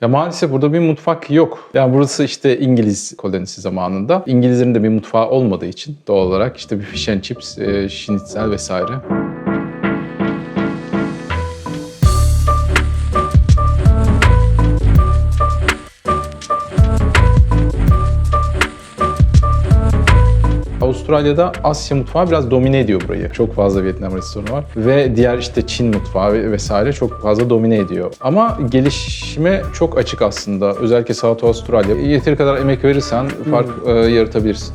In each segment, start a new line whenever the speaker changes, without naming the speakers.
Ya maalesef burada bir mutfak yok. Yani burası işte İngiliz kolonisi zamanında. İngilizlerin de bir mutfağı olmadığı için doğal olarak işte bir fish and chips, schnitzel vesaire. Avustralya'da Asya mutfağı biraz domine ediyor burayı. Çok fazla Vietnam restoranı var ve diğer işte Çin mutfağı vesaire çok fazla domine ediyor. Ama gelişime çok açık aslında. Özellikle South Avustralya. Yeteri kadar emek verirsen fark yaratabilirsin.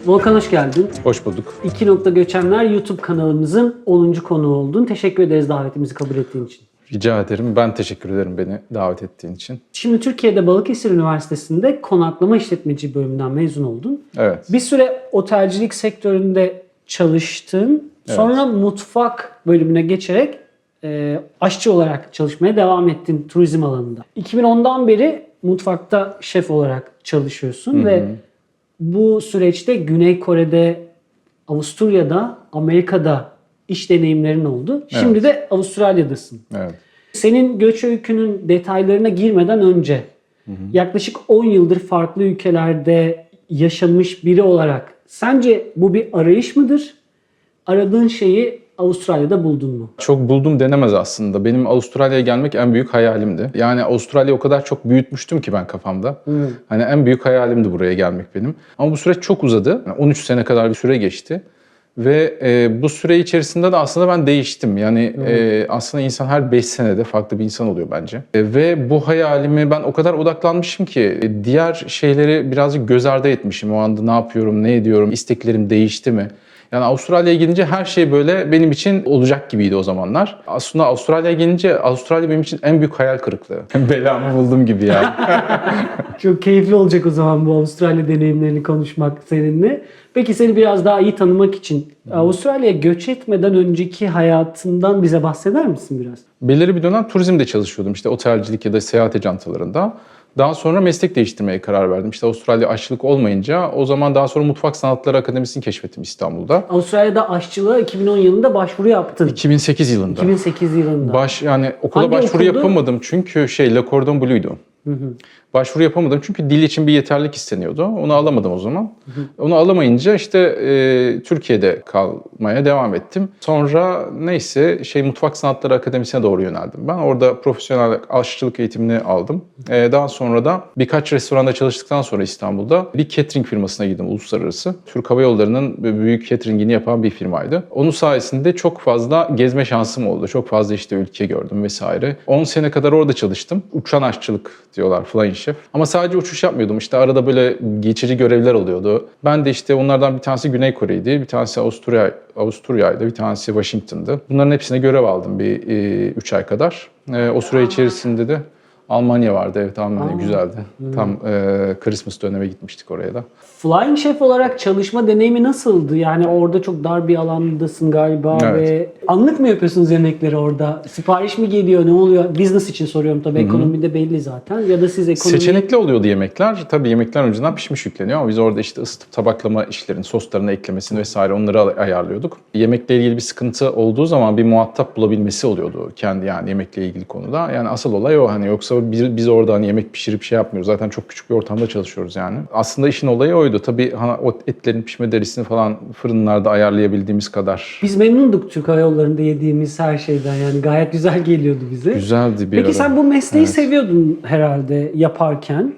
Volkan hoş geldin.
Hoş bulduk.
2 Nokta Göçenler YouTube kanalımızın 10. konuğu oldun. Teşekkür ederiz davetimizi kabul ettiğin için.
Rica ederim. Ben teşekkür ederim beni davet ettiğin için.
Şimdi Türkiye'de Balıkesir Üniversitesi'nde konaklama işletmeciliği bölümünden mezun oldun.
Evet.
Bir süre otelcilik sektöründe çalıştın. Sonra mutfak bölümüne geçerek aşçı olarak çalışmaya devam ettin turizm alanında. 2010'dan beri mutfakta şef olarak çalışıyorsun ve bu süreçte Güney Kore'de, Avusturya'da, Amerika'da iş deneyimlerin oldu. Şimdi de Avustralya'dasın.
Evet.
Senin göç öykünün detaylarına girmeden önce yaklaşık 10 yıldır farklı ülkelerde yaşamış biri olarak sence bu bir arayış mıdır? Aradığın şeyi Avustralya'da buldun mu?
Çok buldum denemez aslında. Benim Avustralya'ya gelmek en büyük hayalimdi. Yani Avustralya'yı o kadar çok büyütmüştüm ki ben kafamda. Hani en büyük hayalimdi buraya gelmek benim. Ama bu süreç çok uzadı. Yani 13 sene kadar bir süre geçti. Ve bu süre içerisinde de aslında ben değiştim. Yani aslında insan her 5 senede farklı bir insan oluyor bence. Ve bu hayalimi ben o kadar odaklanmışım ki diğer şeyleri birazcık göz ardı etmişim. O anda ne yapıyorum, ne ediyorum, isteklerim değişti mi? Yani Avustralya'ya gidince her şey böyle benim için olacak gibiydi o zamanlar. Aslında Avustralya'ya gelince Avustralya benim için en büyük hayal kırıklığı. Belamı buldum gibi yani.
Çok keyifli olacak o zaman bu Avustralya deneyimlerini konuşmak seninle. Peki seni biraz daha iyi tanımak için Avustralya'ya göç etmeden önceki hayatından bize bahseder misin biraz?
Belirli bir dönem turizmde çalışıyordum. İşte otelcilik ya da seyahat ajantalarında. Daha sonra meslek değiştirmeye karar verdim. İşte Avustralya aşçılık olmayınca o zaman daha sonra Mutfak Sanatları Akademisi'ni keşfettim İstanbul'da.
Avustralya'da aşçılığa 2010 yılında başvuru yaptın.
2008 yılında.
2008 yılında.
Yani okula
Hangi
başvuru
okuldu?
yapamadım çünkü Le Cordon Bleu'ydu. Başvuru yapamadım çünkü dil için bir yeterlilik isteniyordu. Onu alamadım o zaman. Onu alamayınca işte Türkiye'de kalmaya devam ettim. Sonra neyse Mutfak Sanatları Akademisi'ne doğru yöneldim. Ben orada profesyonel aşçılık eğitimini aldım. Daha sonra da birkaç restoranda çalıştıktan sonra İstanbul'da bir catering firmasına girdim uluslararası. Türk Hava Yolları'nın büyük cateringini yapan bir firmaydı. Onun sayesinde çok fazla gezme şansım oldu. Çok fazla işte ülke gördüm vesaire. 10 sene kadar orada çalıştım. Uçan aşçılık diyorlar, flying chef. Ama sadece uçuş yapmıyordum. İşte arada böyle geçici görevler oluyordu. Ben de işte onlardan bir tanesi Güney Kore'ydi, bir tanesi Avusturya'ydı, bir tanesi Washington'dı. Bunların hepsine görev aldım bir 3 ay kadar. O süre içerisinde de Almanya vardı. Evet, Almanya güzeldi. Tam Christmas döneme gitmiştik oraya da.
Flying Chef olarak çalışma deneyimi nasıldı? Yani orada çok dar bir alandasın galiba ve anlık mı yapıyorsunuz yemekleri orada? Sipariş mi geliyor? Ne oluyor? Business için soruyorum tabii. Ekonomide belli zaten. Ya da siz ekonomi...
Seçenekli oluyordu yemekler. Tabii yemekler önceden pişmiş yükleniyor ama biz orada işte ısıtıp tabaklama işlerini, soslarını eklemesini vesaire onları ayarlıyorduk. Yemekle ilgili bir sıkıntı olduğu zaman bir muhatap bulabilmesi oluyordu kendi yani yemekle ilgili konuda. Yani asıl olay o, hani yoksa biz orada hani yemek pişirip şey yapmıyoruz. Zaten çok küçük bir ortamda çalışıyoruz yani. Aslında işin olayı oydu. Tabii o etlerin pişme derisini falan fırınlarda ayarlayabildiğimiz kadar.
Biz memnunduk Türk Hava Yolları'nda yediğimiz her şeyden, yani gayet güzel geliyordu bize.
Güzeldi bir
Peki
ara.
sen bu mesleği seviyordun herhalde yaparken.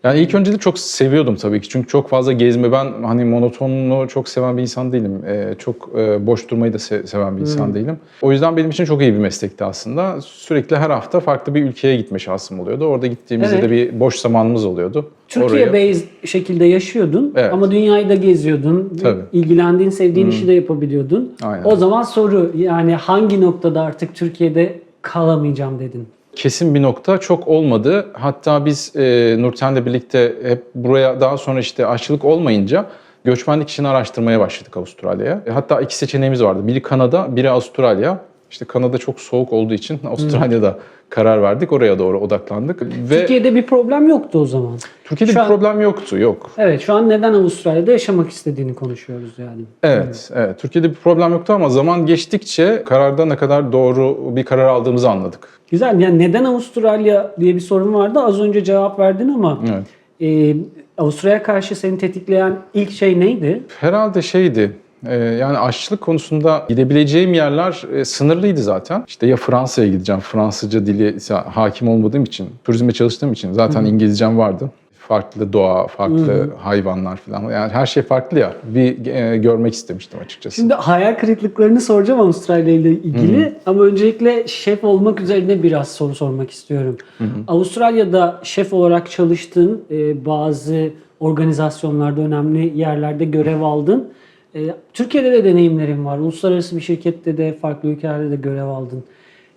Yani ilk önce de çok seviyordum tabii ki. Çünkü çok fazla gezme. Ben hani monotonluğu çok seven bir insan değilim. Çok boş durmayı da seven bir insan değilim. O yüzden benim için çok iyi bir meslekti aslında. Sürekli her hafta farklı bir ülkeye gitme şansım oluyordu. Orada gittiğimizde de bir boş zamanımız oluyordu.
Türkiye-based şekilde yaşıyordun ama dünyayı da geziyordun.
Tabii.
İlgilendiğin, sevdiğin işi de yapabiliyordun.
Aynen.
O zaman soru, yani hangi noktada artık Türkiye'de kalamayacağım dedin?
Kesin bir nokta çok olmadı. Hatta biz Nurten'le birlikte hep buraya daha sonra işte aşçılık olmayınca Göçmenlik için araştırmaya başladık Avustralya'ya. Hatta 2 seçeneğimiz vardı. Biri Kanada, biri Avustralya. İşte Kanada çok soğuk olduğu için Avustralya'da karar verdik. Oraya doğru odaklandık. Ve
Türkiye'de bir problem yoktu o zaman.
Türkiye'de
Şu
bir
an-
problem yoktu, yok.
Evet, şu an neden Avustralya'da yaşamak istediğini konuşuyoruz yani.
Evet, evet. Türkiye'de bir problem yoktu ama zaman geçtikçe kararda ne kadar doğru bir karar aldığımızı anladık.
Güzel. Yani neden Avustralya diye bir sorun vardı. Az önce cevap verdin ama
Evet.
Avustralya'ya karşı seni tetikleyen ilk şey neydi?
Herhalde şeydi, yani aşçılık konusunda gidebileceğim yerler sınırlıydı zaten. İşte ya Fransa'ya gideceğim, Fransızca dili hakim olmadığım için, turizme çalıştığım için zaten İngilizcem vardı. Farklı doğa, farklı hayvanlar falan. Yani her şey farklı ya. Bir görmek istemiştim açıkçası.
Şimdi hayal kırıklıklarını soracağım Avustralya ile ilgili ama öncelikle şef olmak üzerine biraz soru sormak istiyorum. Avustralya'da şef olarak çalıştın, bazı organizasyonlarda, önemli yerlerde görev aldın. Türkiye'de de deneyimlerin var. Uluslararası bir şirkette de, farklı ülkelerde de görev aldın.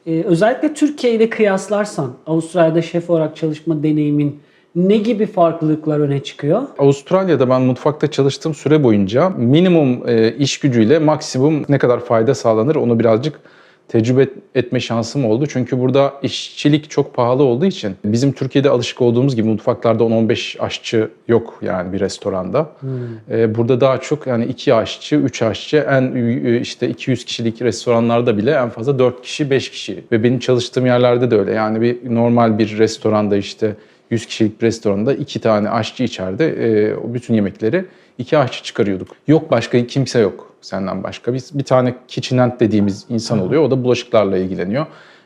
Özellikle Türkiye ile kıyaslarsan Avustralya'da şef olarak çalışma deneyimin ne gibi farklılıklar öne çıkıyor?
Avustralya'da ben mutfakta çalıştığım süre boyunca minimum iş gücüyle maksimum ne kadar fayda sağlanır onu birazcık tecrübe etme şansım oldu. Çünkü burada işçilik çok pahalı olduğu için bizim Türkiye'de alışık olduğumuz gibi mutfaklarda 10-15 aşçı yok yani bir restoranda. Burada daha çok yani 2 aşçı, 3 aşçı işte 200 kişilik restoranlarda bile en fazla 4 kişi, 5 kişi. Ve benim çalıştığım yerlerde de öyle. Yani bir normal bir restoranda işte 100 kişilik bir restoranda 2 tane aşçı içeride bütün yemekleri 2 aşçı çıkarıyorduk. Yok başka kimse yok senden başka. Bir tane kitchenant dediğimiz insan oluyor. O da bulaşıklarla ilgileniyor.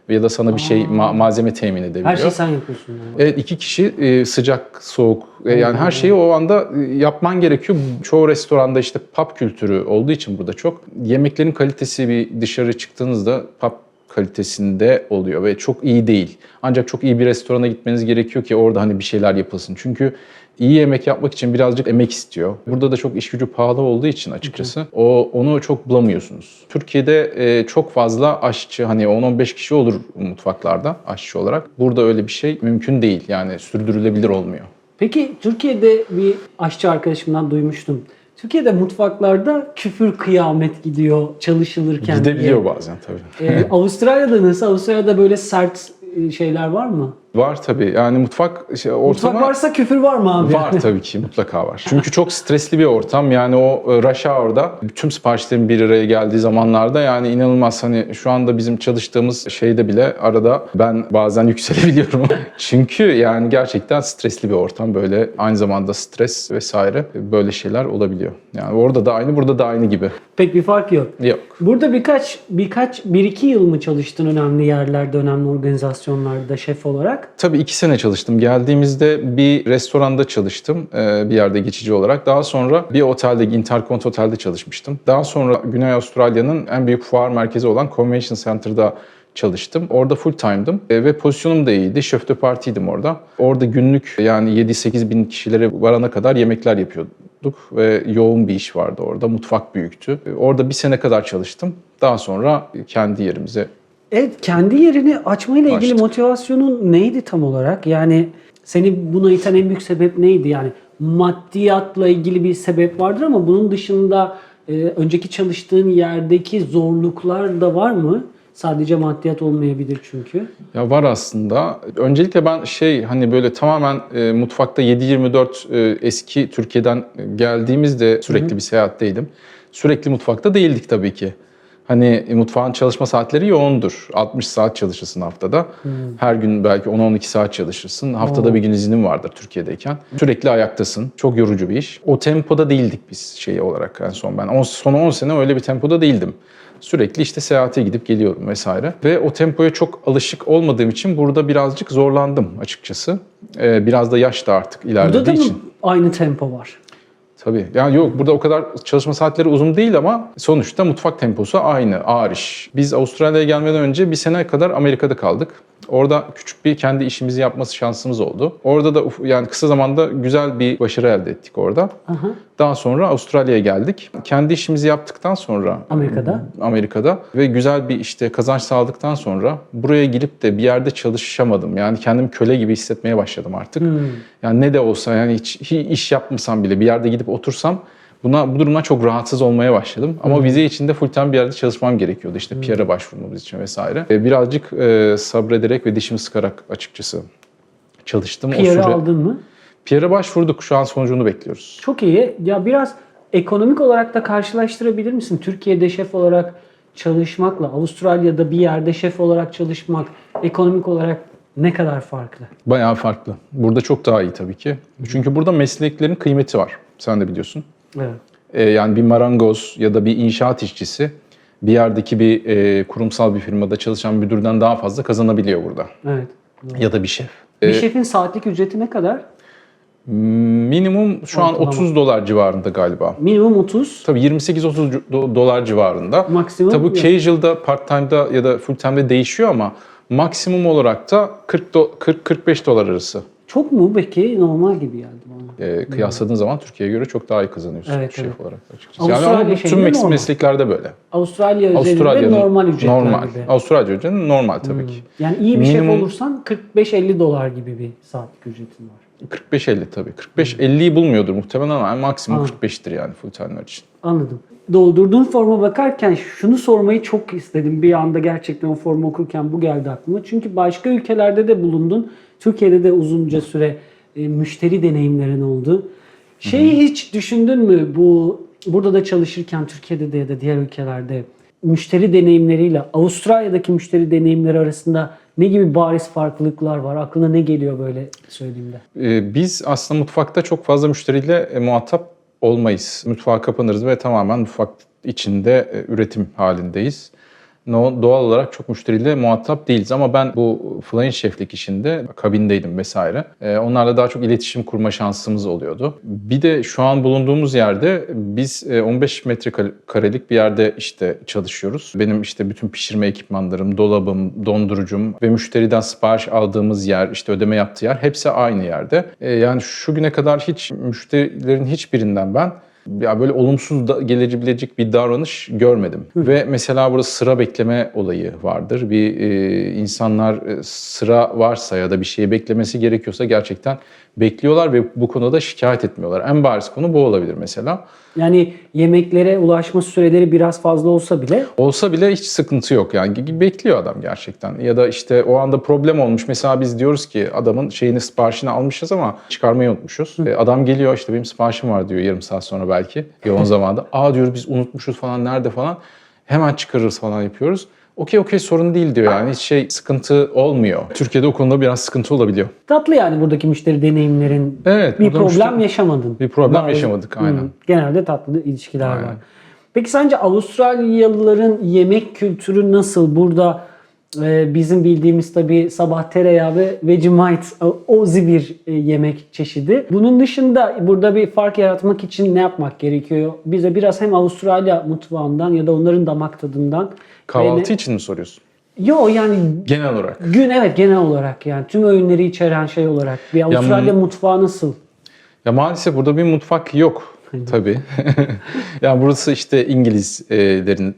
Ya da sana bir şey malzeme temin edebiliyor.
Her şeyi sen yapıyorsun yani.
Evet 2 kişi sıcak, soğuk yani her şeyi o anda yapman gerekiyor. Çoğu restoranda işte pub kültürü olduğu için burada çok. Yemeklerin kalitesi bir dışarı çıktığınızda pub kalitesinde oluyor ve çok iyi değil. Ancak çok iyi bir restorana gitmeniz gerekiyor ki orada hani bir şeyler yapılsın. Çünkü iyi yemek yapmak için birazcık emek istiyor. Burada da çok iş gücü pahalı olduğu için açıkçası onu çok bulamıyorsunuz. Türkiye'de çok fazla aşçı hani 10-15 kişi olur mutfaklarda aşçı olarak. Burada öyle bir şey mümkün değil. Yani sürdürülebilir olmuyor.
Peki Türkiye'de bir aşçı arkadaşımdan duymuştum. Türkiye'de mutfaklarda küfür kıyamet gidiyor çalışılırken
Gidebiliyor
diye.
bazen tabii.
Avustralya'da nasıl? Avustralya'da böyle sert şeyler var mı?
Var tabii. Yani mutfak ortama...
Mutfak varsa küfür var mı abi?
Var tabii ki mutlaka var. Çünkü çok stresli bir ortam. Yani o rush hour'da tüm siparişlerin bir araya geldiği zamanlarda yani inanılmaz hani şu anda bizim çalıştığımız şeyde bile arada ben bazen yükselebiliyorum. Çünkü yani gerçekten stresli bir ortam. Böyle aynı zamanda stres vesaire böyle şeyler olabiliyor. Yani orada da aynı, burada da aynı gibi.
Pek bir fark yok.
Yok.
Burada bir iki yıl mı çalıştın önemli yerlerde, önemli organizasyonlarda şef olarak?
Tabii 2 sene çalıştım. Geldiğimizde bir restoranda çalıştım bir yerde geçici olarak. Daha sonra bir otelde, Intercont Otel'de çalışmıştım. Daha sonra Güney Avustralya'nın en büyük fuar merkezi olan Convention Center'da çalıştım. Orada full time'dım ve pozisyonum da iyiydi. Şef de partiydim orada. Orada günlük yani 7-8 bin kişilere varana kadar yemekler yapıyorduk ve yoğun bir iş vardı orada. Mutfak büyüktü. Orada bir sene kadar çalıştım. Daha sonra kendi yerimize
Evet, kendi yerini açmayla ilgili
Açtık.
motivasyonun neydi tam olarak? Yani seni buna iten en büyük sebep neydi? Yani maddiyatla ilgili bir sebep vardır ama bunun dışında önceki çalıştığın yerdeki zorluklar da var mı? Sadece maddiyat olmayabilir çünkü.
Ya var aslında. Öncelikle ben hani böyle tamamen mutfakta 7/24 eski Türkiye'den geldiğimizde sürekli bir seyahatteydim. Sürekli mutfakta değildik tabii ki. Hani mutfağın çalışma saatleri yoğundur. 60 saat çalışırsın haftada. Her gün belki 10-12 saat çalışırsın. Haftada bir gün izinin vardır Türkiye'deyken. Sürekli ayaktasın. Çok yorucu bir iş. O tempoda değildik biz şey olarak en son ben. Son 10 sene öyle bir tempoda değildim. Sürekli işte seyahate gidip geliyorum vesaire. Ve o tempoya çok alışık olmadığım için burada birazcık zorlandım açıkçası. Biraz da yaş da artık
Burada da
ilerlediği
mı
için.
aynı tempo var?
Tabii. Yani yok burada o kadar çalışma saatleri uzun değil ama sonuçta mutfak temposu aynı, ağır iş. Biz Avustralya'ya gelmeden önce bir sene kadar Amerika'da kaldık. Orada küçük bir kendi işimizi yapması şansımız oldu. Orada da yani kısa zamanda güzel bir başarı elde ettik orada.
Aha.
Daha sonra Avustralya'ya geldik. Kendi işimizi yaptıktan sonra Amerika'da ve güzel bir işte kazanç sağladıktan sonra buraya gelip de bir yerde çalışamadım. Yani kendimi köle gibi hissetmeye başladım artık. Yani ne de olsa yani hiç iş yapmasam bile bir yerde gidip otursam Bu durumdan çok rahatsız olmaya başladım. Ama vize için de full time bir yerde çalışmam gerekiyordu. İşte PR'a başvurmamız için vesaire. Birazcık sabrederek ve dişimi sıkarak açıkçası çalıştım.
PR'ı aldın mı?
PR'a başvurduk. Şu an sonucunu bekliyoruz.
Çok iyi. Ya biraz ekonomik olarak da karşılaştırabilir misin? Türkiye'de şef olarak çalışmakla Avustralya'da bir yerde şef olarak çalışmak ekonomik olarak ne kadar farklı?
Bayağı farklı. Burada çok daha iyi tabii ki. Çünkü burada mesleklerin kıymeti var. Sen de biliyorsun.
Evet.
Yani bir marangoz ya da bir inşaat işçisi bir yerdeki bir kurumsal bir firmada çalışan müdürden daha fazla kazanabiliyor burada.
Evet.
Ya da bir şef.
Bir şefin saatlik ücreti ne kadar?
Minimum şu an
Ortalama.
$30 civarında galiba.
Minimum 30.
Tabii 28-30 dolar civarında.
Maksimum
Tabii
yok.
casual'da, part-time'da ya da full-time'da değişiyor ama maksimum olarak da 40-45 dolar arası.
Çok mu peki? Normal gibi geldi bana.
Kıyasladığın zaman Türkiye'ye göre çok daha iyi kazanıyorsun
Evet,
şef
evet.
olarak açıkçası.
Avustralya
ama bu tüm
şeyinde normal.
mesleklerde böyle.
Avustralya özelinde normal ücretler gibi.
Avustralya ücreti normal tabii ki.
Yani iyi bir şef
Minimum-
olursan 45-50 dolar gibi bir saatlik ücretin var.
45-50 tabii. 45-50'yi bulmuyordur muhtemelen ama maksimum 45'tir yani full timer için.
Anladım. Doldurduğun forma bakarken şunu sormayı çok istedim. Bir anda gerçekten o formu okurken bu geldi aklıma. Çünkü başka ülkelerde de bulundun. Türkiye'de de uzunca süre müşteri deneyimlerin oldu. Şeyi hiç düşündün mü burada da çalışırken Türkiye'de de ya da diğer ülkelerde müşteri deneyimleriyle Avustralya'daki müşteri deneyimleri arasında ne gibi bariz farklılıklar var? Aklına ne geliyor böyle söylediğimde?
Biz aslında mutfakta çok fazla müşteriyle muhatap olmayız. Mutfağa kapanırız ve tamamen mutfak içinde üretim halindeyiz. Doğal olarak çok müşteriyle muhatap değiliz ama ben bu flying şeflik işinde kabindeydim vesaire. Onlarla daha çok iletişim kurma şansımız oluyordu. Bir de şu an bulunduğumuz yerde biz 15 metrekarelik bir yerde işte çalışıyoruz. Benim işte bütün pişirme ekipmanlarım, dolabım, dondurucum ve müşteriden sipariş aldığımız yer, işte ödeme yaptığı yer hepsi aynı yerde. Yani şu güne kadar hiç müşterilerin hiçbirinden ben ya böyle olumsuz gelebilecek bir davranış görmedim. Ve mesela burada sıra bekleme olayı vardır. İnsanlar sıra varsa ya da bir şeyi beklemesi gerekiyorsa gerçekten bekliyorlar ve bu konuda şikayet etmiyorlar. En bariz konu bu olabilir mesela.
Yani yemeklere ulaşma süreleri biraz fazla olsa bile
Olsa bile hiç sıkıntı yok yani bekliyor adam gerçekten. Ya da işte o anda problem olmuş. Mesela biz diyoruz ki adamın siparişini almışız ama çıkarmayı unutmuşuz. Adam geliyor işte benim siparişim var diyor yarım saat sonra belki yoğun zamanda. Diyoruz biz unutmuşuz falan nerede falan. Hemen çıkarırız falan yapıyoruz. Okey sorun değil diyor yani hiç sıkıntı olmuyor. Türkiye'de o konuda biraz sıkıntı olabiliyor.
tatlı yani buradaki müşteri deneyimlerin
Evet.
bir problem yaşamadın.
Bir problem yaşamadık aynen.
Genelde tatlı ilişkiler
Aynen.
var. Peki sence Avustralyalıların yemek kültürü nasıl? Burada bizim bildiğimiz tabii sabah tereyağı ve Vegemite Aussie bir yemek çeşidi. Bunun dışında burada bir fark yaratmak için ne yapmak gerekiyor? Bize biraz hem Avustralya mutfağından ya da onların damak tadından.
Kahvaltı için mi soruyorsun?
Yo yani
Genel olarak.
genel olarak yani tüm öğünleri içeren şey olarak bir Avustralya mutfağı nasıl?
Ya maalesef burada bir mutfak yok tabii. Yani burası işte İngilizlerin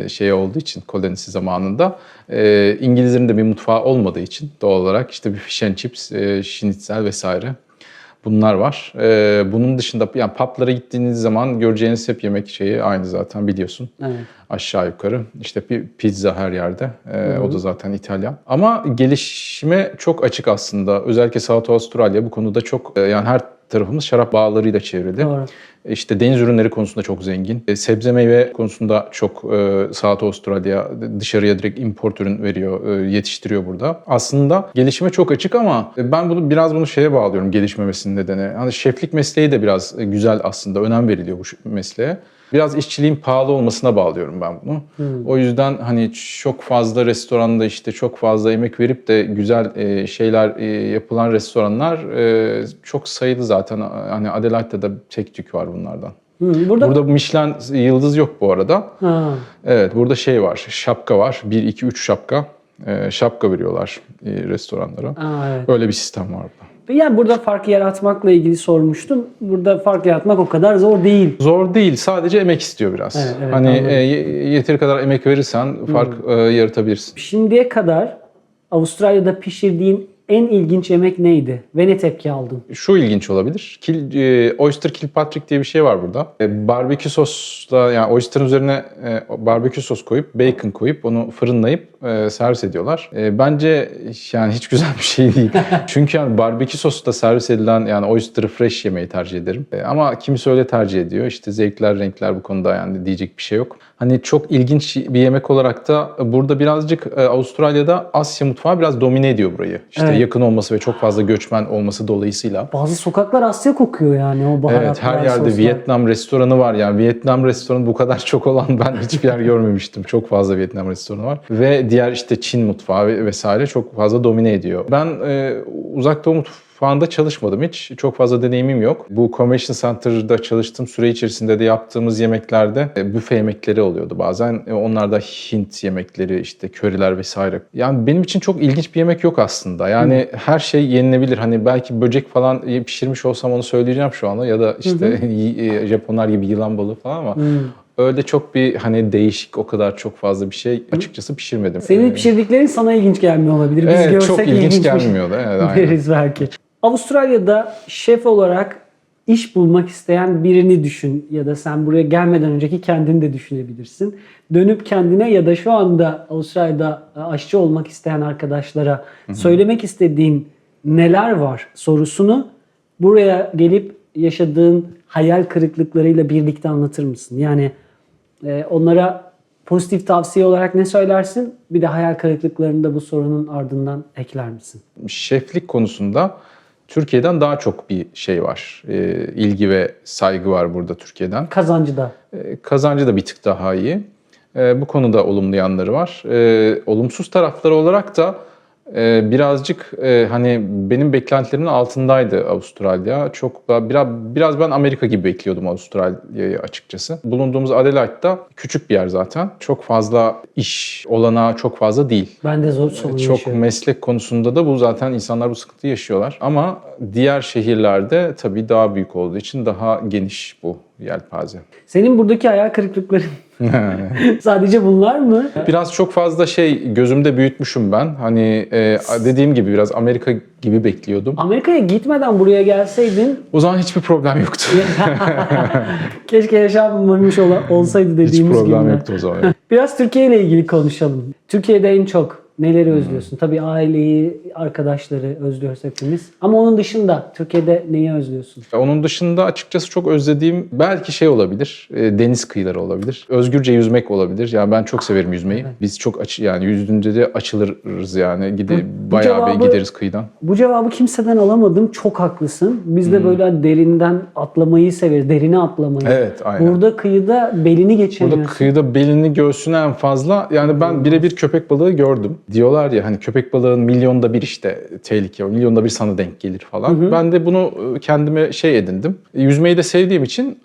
şeyi olduğu için kolonisi zamanında İngilizlerin de bir mutfağı olmadığı için doğal olarak işte bir fish and chips, schnitzel vesaire bunlar var. Bunun dışında yani pub'lara gittiğiniz zaman göreceğiniz hep yemek şeyi aynı zaten biliyorsun.
Evet.
Aşağı yukarı. İşte bir pizza her yerde. O da zaten İtalyan. Ama gelişime çok açık aslında. Özellikle South Avustralya bu konuda çok yani her tarafımız şarap bağlarıyla çevrili.
Doğru.
İşte deniz ürünleri konusunda çok zengin. Sebze meyve konusunda çok South Avustralya dışarıya direkt import ürün veriyor, yetiştiriyor burada. Aslında gelişime çok açık ama ben bunu şeye bağlıyorum gelişmemesinin nedeni. Hani şeflik mesleği de biraz güzel aslında. Önem veriliyor bu mesleğe. Biraz işçiliğin pahalı olmasına bağlıyorum ben bunu. O yüzden hani çok fazla restoranda işte çok fazla emek verip de güzel şeyler yapılan restoranlar çok sayılı zaten. Hani Adelaide'de de tek tük var bunlardan. Burada Michelin yıldız yok bu arada. Evet burada şey var, şapka var. 1, 2, 3 şapka. Şapka veriyorlar restoranlara.
Evet.
Öyle bir sistem var burada.
Yani burada fark yaratmakla ilgili sormuştum. Burada fark yaratmak o kadar zor değil.
Zor değil, sadece emek istiyor biraz.
Evet,
hani
anladım.
yeteri kadar emek verirsen fark yaratabilirsin.
Şimdiye kadar Avustralya'da pişirdiğin en ilginç yemek neydi? Ve ne tepki aldın?
Şu ilginç olabilir. Oyster Kilpatrick diye bir şey var burada. Barbekü sosla, yani oyster'ın üzerine barbekü sos koyup, bacon koyup onu fırınlayıp servis ediyorlar. Bence yani hiç güzel bir şey değil. Çünkü yani barbekü sosla servis edilen, yani oyster'ı fresh yemeyi tercih ederim. Ama kimisi öyle tercih ediyor. İşte zevkler, renkler, bu konuda yani diyecek bir şey yok. Hani çok ilginç bir yemek olarak da burada birazcık Avustralya'da Asya mutfağı biraz domine ediyor burayı. İşte
Evet.
yakın olması ve çok fazla göçmen olması dolayısıyla.
Bazı sokaklar Asya kokuyor yani o baharatlar,
Evet, her yerde
soslar.
Vietnam restoranı var. Yani Vietnam restoranı bu kadar çok olan ben hiçbir yer görmemiştim. Çok fazla Vietnam restoranı var. Ve diğer işte Çin mutfağı vesaire çok fazla domine ediyor. Ben Uzak Doğu mutfağında çalışmadım hiç. Çok fazla deneyimim yok. Bu Convention Center'da çalıştığım süre içerisinde de yaptığımız yemeklerde büfe yemekleri oluyordu bazen. Onlar da Hint yemekleri, işte köriler vesaire. Yani benim için çok ilginç bir yemek yok aslında. Yani her şey yenilebilir. Hani belki böcek falan pişirmiş olsam onu söyleyeceğim şu anda. Ya da işte Japonlar gibi yılan balığı falan ama öyle çok bir hani değişik, o kadar çok fazla bir şey açıkçası pişirmedim.
Senin pişirdiklerin sana ilginç gelmiyor olabilir. Biz
Evet,
görsek
çok ilginç
ilginçmiş
gelmiyordu. Evet, aynen.
deriz belki. Avustralya'da şef olarak iş bulmak isteyen birini düşün ya da sen buraya gelmeden önceki kendini de düşünebilirsin. Dönüp kendine ya da şu anda Avustralya'da aşçı olmak isteyen arkadaşlara söylemek istediğin neler var sorusunu buraya gelip yaşadığın hayal kırıklıklarıyla birlikte anlatır mısın? Yani onlara pozitif tavsiye olarak ne söylersin? Bir de hayal kırıklıklarını da bu sorunun ardından ekler misin?
Şeflik konusunda Türkiye'den daha çok bir şey var. İlgi ve saygı var burada Türkiye'den.
Kazancı da.
Kazancı da bir tık daha iyi. Bu konuda olumlu yanları var. Olumsuz tarafları olarak da birazcık hani benim beklentilerimin altındaydı Avustralya. Çok da biraz ben Amerika gibi bekliyordum Avustralya'yı açıkçası. Bulunduğumuz Adelaide'da küçük bir yer zaten. Çok fazla iş olanağı çok fazla değil.
Ben de zor sorun
Çok
yaşıyorum.
meslek konusunda da bu zaten insanlar bu sıkıntıyı yaşıyorlar. Ama diğer şehirlerde tabii daha büyük olduğu için daha geniş bu yelpaze.
Senin buradaki hayal kırıklıkların sadece bunlar mı?
Biraz çok fazla şey gözümde büyütmüşüm ben. Hani dediğim gibi biraz Amerika gibi bekliyordum.
Amerika'ya gitmeden buraya gelseydin
O zaman hiçbir problem yoktu.
keşke yaşanmamış olsaydı
Hiç
dediğimiz
problem
gibi.
yoktu o zaman.
Biraz Türkiye ile ilgili konuşalım. Türkiye'de en çok neleri özlüyorsun? Tabii aileyi, arkadaşları özlüyoruz hepimiz. Ama onun dışında Türkiye'de neyi özlüyorsun?
Onun dışında açıkçası çok özlediğim belki şey olabilir, deniz kıyıları olabilir. Özgürce yüzmek olabilir. Yani ben çok severim yüzmeyi.
Evet.
Biz çok yani yüzünce de açılırız yani.
Bu
Bayağı bir
cevabı-
gideriz kıyıdan.
Bu cevabı kimseden alamadım. Çok haklısın. Biz de böyle derinden atlamayı severiz. Derine atlamayı.
Evet, aynen.
Burada kıyıda belini geçemiyorsun.
Burada kıyıda belini göğsüne en fazla, yani ben birebir köpek balığı gördüm. Diyorlar ya hani köpek balığın milyonda bir işte tehlike var. Milyonda bir sana denk gelir falan. Ben de bunu kendime şey edindim. Yüzmeyi de sevdiğim için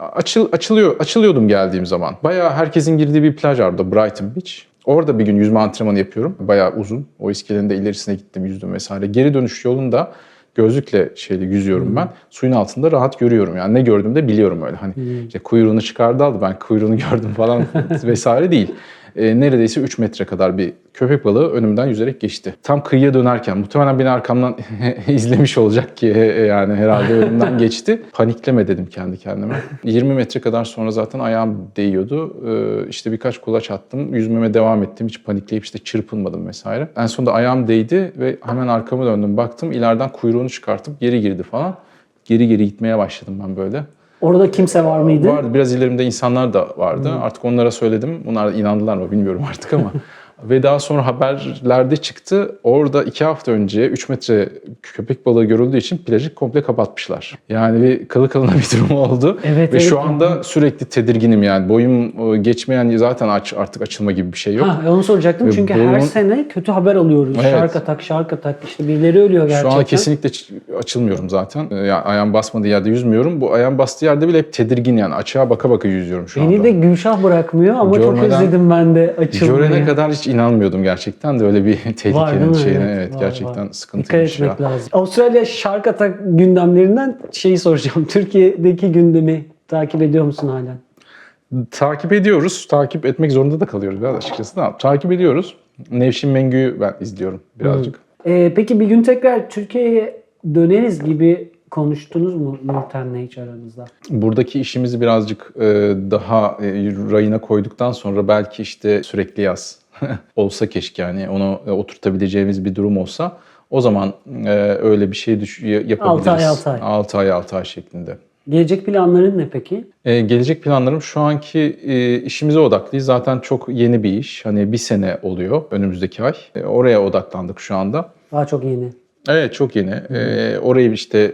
açılıyordum geldiğim zaman. Bayağı herkesin girdiği bir plaj vardı, Brighton Beach. Orada bir gün yüzme antrenmanı yapıyorum. Bayağı uzun. O iskelenin de ilerisine gittim, yüzdüm vesaire. Geri dönüş yolunda gözlükle yüzüyorum ben. Suyun altında rahat görüyorum. Yani ne gördüğümü de biliyorum öyle. Hani işte kuyruğunu çıkardı aldı, ben kuyruğunu gördüm falan vesaire değil. Neredeyse 3 metre kadar bir köpek balığı önümden yüzerek geçti. Tam kıyıya dönerken muhtemelen beni arkamdan izlemiş olacak ki yani herhalde önümden geçti. Panikleme dedim kendi kendime. 20 metre kadar sonra zaten ayağım değiyordu. İşte birkaç kulaç attım. Yüzmeme devam ettim. Hiç panikleyip işte çırpınmadım vesaire. En sonunda ayağım değdi ve hemen arkama döndüm. Baktım ileriden kuyruğunu çıkartıp geri girdi falan. Geri gitmeye başladım ben böyle.
Orada kimse var mıydı?
Vardı. Biraz ilerimde insanlar da vardı. Artık onlara söyledim. Onlar inandılar mı bilmiyorum artık ama. Ve daha sonra haberlerde çıktı. Orada 2 hafta önce 3 metre köpek balığı görüldüğü için plajı komple kapatmışlar. Yani bir kılı kılına bir durum oldu.
Evet,
Ve
evet.
şu anda sürekli tedirginim yani. Boyum geçmeyen zaten artık açılma gibi bir şey yok.
Onu soracaktım
Ve
çünkü her sene kötü haber alıyoruz.
Evet.
Şark atak işte birileri ölüyor gerçekten.
Şu an kesinlikle açılmıyorum zaten. Yani ayağım basmadığı yerde yüzmüyorum. Bu ayağım bastığı yerde bile hep tedirgin yani. Açığa baka baka yüzüyorum şu anda.
Beni de Gülşah bırakmıyor ama çok özledim ben de açılmayı.
Görene kadar hiç inanmıyordum gerçekten de öyle bir
Var değil
tehlikenin
mi?
şeyine.
Evet,
Evet,
var,
gerçekten
var.
sıkıntıymış
Dikkat etmek
ya.
lazım. Avustralya şark atak gündemlerinden şeyi soracağım. Türkiye'deki gündemi takip ediyor musun hala?
Takip ediyoruz. Takip etmek zorunda da kalıyoruz biraz açıkçası da. Takip ediyoruz. Nevşin Mengü'yü ben izliyorum birazcık.
Peki bir gün tekrar Türkiye'ye döneriz gibi konuştunuz mu Nurten'le hiç aranızda?
Buradaki işimizi birazcık daha rayına koyduktan sonra belki işte sürekli yaz olsa keşke, yani onu oturtabileceğimiz bir durum olsa o zaman öyle bir şey yapabiliriz.
6 ay 6 ay.
6 ay 6 ay şeklinde.
Gelecek planların ne peki?
Gelecek planlarım şu anki işimize odaklıyız. Zaten çok yeni bir iş. Hani bir sene oluyor önümüzdeki ay. Oraya odaklandık şu anda.
Daha çok yeni.
Evet, çok yeni. Orayı işte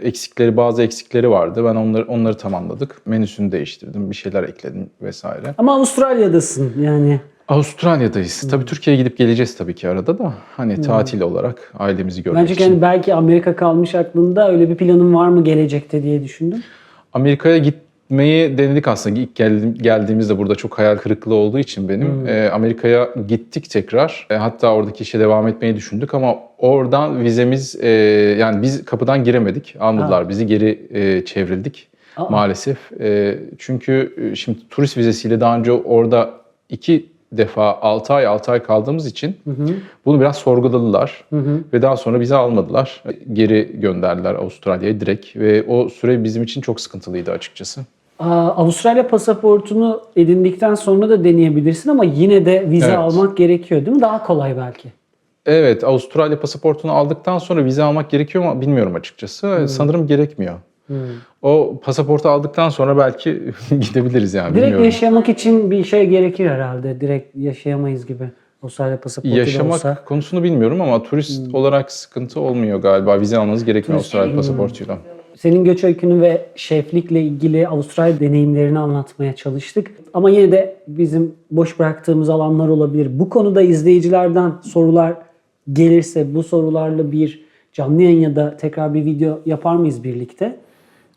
bazı eksikleri vardı. Ben onları tamamladık. Menüsünü değiştirdim, bir şeyler ekledim vesaire.
Ama Avustralya'dasın yani.
Avustralya'dayız. Tabii Türkiye'ye gidip geleceğiz tabii ki arada da. Hani tatil olarak ailemizi görmek
Bence
için.
yani belki Amerika kalmış aklında, öyle bir planın var mı gelecekte diye düşündüm.
Amerika'ya gitmeyi denedik aslında. İlk geldiğimizde burada çok hayal kırıklığı olduğu için benim. Amerika'ya gittik tekrar. Hatta oradaki işe devam etmeyi düşündük ama oradan vizemiz, yani biz kapıdan giremedik. Almadılar bizi, geri çevrildik maalesef. Çünkü şimdi turist vizesiyle daha önce orada 2 defa 6 ay kaldığımız için bunu biraz sorguladılar ve daha sonra bizi almadılar. Geri gönderdiler Avustralya'ya direkt ve o süre bizim için çok sıkıntılıydı açıkçası.
Avustralya pasaportunu edindikten sonra da deneyebilirsin ama yine de vize
Evet.
almak gerekiyor değil mi? Daha kolay belki.
Evet, Avustralya pasaportunu aldıktan sonra vize almak gerekiyor ama bilmiyorum açıkçası. Sanırım gerekmiyor. O pasaportu aldıktan sonra belki gidebiliriz yani,
Direkt
bilmiyorum.
yaşamak için bir şey gerekir herhalde. Direkt yaşayamayız gibi. Avustralya pasaportu da
Yaşamak
olsa.
konusunu bilmiyorum ama turist olarak sıkıntı olmuyor galiba. Vize almanız gerekmiyor Avustralya pasaportuyla.
Senin göç öykünü ve şeflikle ilgili Avustralya deneyimlerini anlatmaya çalıştık. Ama yine de bizim boş bıraktığımız alanlar olabilir. Bu konuda izleyicilerden sorular gelirse bu sorularla bir canlı yayın ya da tekrar bir video yapar mıyız birlikte?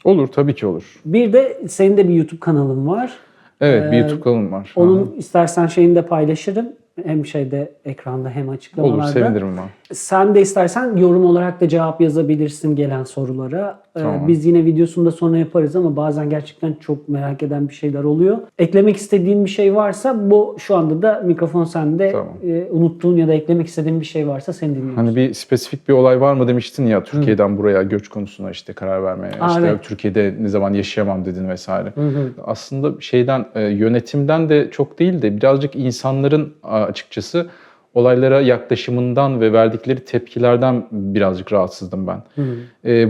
Olur, tabii ki olur.
Bir de senin de bir YouTube kanalın var.
Evet, bir YouTube kanalım var.
Onun istersen şeyini de paylaşırım. Hem şeyde ekranda hem açıklamalarda.
Olur, sevinirim ben.
Sen de istersen yorum olarak da cevap yazabilirsin gelen sorulara.
Tamam.
Biz yine videosunu da sonra yaparız ama bazen gerçekten çok merak eden bir şeyler oluyor. Eklemek istediğin bir şey varsa bu şu anda da mikrofon sende.
Tamam.
Unuttuğun ya da eklemek istediğin bir şey varsa seni dinliyoruz.
Hani bir spesifik bir olay var mı demiştin ya, Türkiye'den buraya göç konusuna işte karar vermeye. İşte
evet.
Türkiye'de ne zaman yaşayamam dedin vesaire. Aslında şeyden, yönetimden de çok değil de birazcık insanların açıkçası olaylara yaklaşımından ve verdikleri tepkilerden birazcık rahatsızdım ben.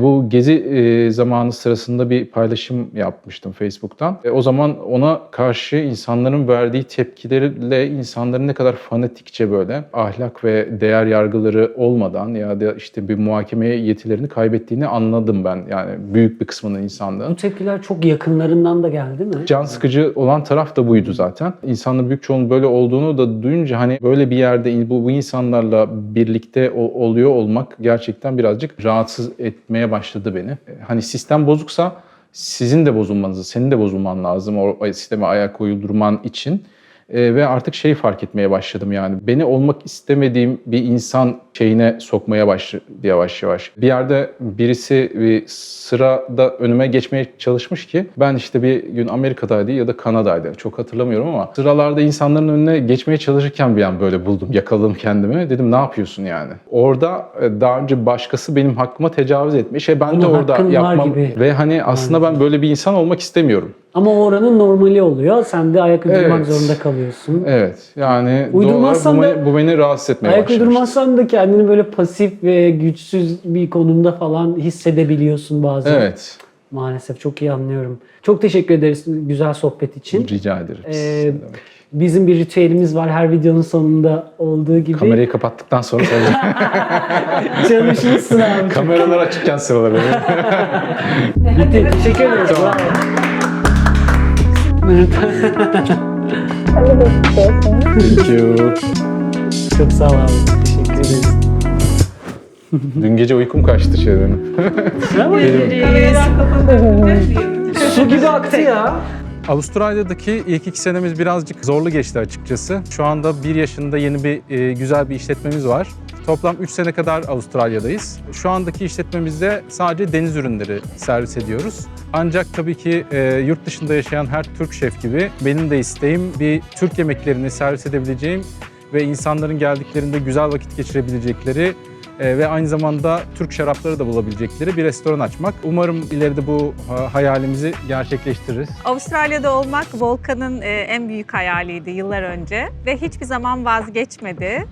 Bu gezi zamanı sırasında bir paylaşım yapmıştım Facebook'tan. O zaman ona karşı insanların verdiği tepkilerle insanların ne kadar fanatikçe böyle ahlak ve değer yargıları olmadan ya da işte bir muhakemeye yetilerini kaybettiğini anladım ben. Yani büyük bir kısmının insanlığın.
Bu tepkiler çok yakınlarından da geldi mi?
Can sıkıcı olan taraf da buydu zaten. İnsanların büyük çoğunun böyle olduğunu da duyunca hani böyle bir yerde bu insanlarla birlikte oluyor olmak gerçekten birazcık rahatsız etmeye başladı beni. Hani sistem bozuksa sizin de bozulmanızı, senin de bozulman lazım o sisteme ayak uydurman için. Ve artık şeyi fark etmeye başladım, yani beni olmak istemediğim bir insan şeyine sokmaya başladı yavaş yavaş. Bir yerde birisi bir sırada önüme geçmeye çalışmış ki ben işte bir gün Amerika'daydı ya da Kanada'ydı, çok hatırlamıyorum ama sıralarda insanların önüne geçmeye çalışırken bir an böyle buldum, yakaladım kendimi. Dedim ne yapıyorsun yani? Orada daha önce başkası benim hakkıma tecavüz etmiş. Ben de
Bunun
orada
hakkın var
yapmam
gibi.
ve hani aslında ben böyle bir insan olmak istemiyorum.
Ama o oranın normali oluyor. Sen de ayak uydurmak
Evet.
zorunda kalıyorsun.
Evet, yani
Uydurmazsan
doğal olarak
da-
bu beni rahatsız etmeye
Ayak
başlamıştı.
uydurmazsan da kendini böyle pasif ve güçsüz bir konumda falan hissedebiliyorsun bazen.
Evet,
Maalesef çok iyi anlıyorum. Çok teşekkür ederiz güzel sohbet için.
rica ederim.
Ee,
Ne demek.
Bizim bir ritüelimiz var her videonun sonunda olduğu gibi.
Kamerayı kapattıktan sonra söyleyeceğim.
Çalışmışsın abi.
Kameralar açıkken sıralar benim.
Bitti. Teşekkür ederiz.
Tamam.
Bravo.
Thank you.
Çok sağ ol abi. Teşekkür ederiz.
Dün gece uykum kaçtı benim.
Kameradan kapatabilir
Su gibi aktı ya.
Avustralya'daki ilk 2 senemiz birazcık zorlu geçti açıkçası. Şu anda 1 yaşında yeni bir güzel bir işletmemiz var. Toplam 3 sene kadar Avustralya'dayız. Şu andaki işletmemizde sadece deniz ürünleri servis ediyoruz. Ancak tabii ki yurt dışında yaşayan her Türk şef gibi benim de isteğim bir Türk yemeklerini servis edebileceğim ve insanların geldiklerinde güzel vakit geçirebilecekleri ve aynı zamanda Türk şarapları da bulabilecekleri bir restoran açmak. Umarım ileride bu hayalimizi gerçekleştiririz.
Avustralya'da olmak Volkan'ın en büyük hayaliydi yıllar önce ve hiçbir zaman vazgeçmedi.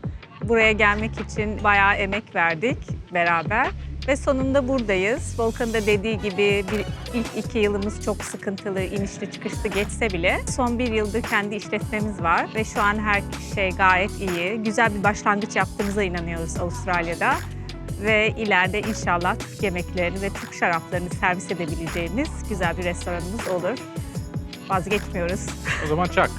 Buraya gelmek için bayağı emek verdik beraber ve sonunda buradayız. Volkan'ın da dediği gibi ilk 2 yılımız çok sıkıntılı, inişli çıkışlı geçse bile son 1 yıldır kendi işletmemiz var ve şu an her şey gayet iyi. Güzel bir başlangıç yaptığımıza inanıyoruz Avustralya'da ve ileride inşallah Türk yemeklerini ve Türk şaraplarını servis edebileceğimiz güzel bir restoranımız olur. Vazgeçmiyoruz.
O zaman çak.